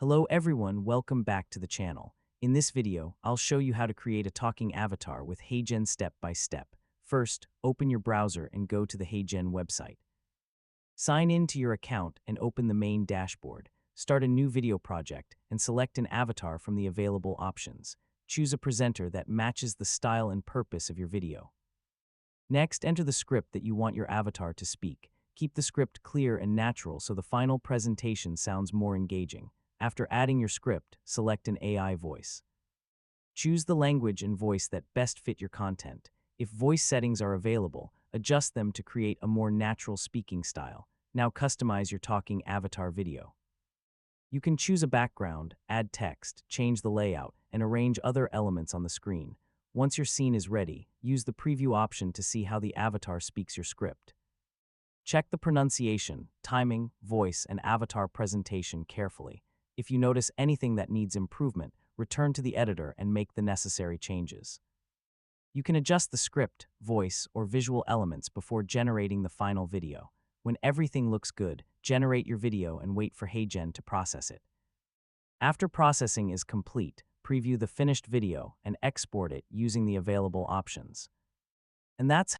Hello everyone, welcome back to the channel. In this video, I'll show you how to create a talking avatar with HeyGen step by step. First, open your browser and go to the HeyGen website. Sign in to your account and open the main dashboard. Start a new video project and select an avatar from the available options. Choose a presenter that matches the style and purpose of your video. Next, enter the script that you want your avatar to speak. Keep the script clear and natural so the final presentation sounds more engaging. After adding your script, select an AI voice. Choose the language and voice that best fit your content. If voice settings are available, adjust them to create a more natural speaking style. Now customize your talking avatar video. You can choose a background, add text, change the layout, and arrange other elements on the screen. Once your scene is ready, use the preview option to see how the avatar speaks your script. Check the pronunciation, timing, voice, and avatar presentation carefully. If you notice anything that needs improvement, return to the editor and make the necessary changes. You can adjust the script, voice, or visual elements before generating the final video. When everything looks good, generate your video and wait for HeyGen to process it. After processing is complete, preview the finished video and export it using the available options. And that's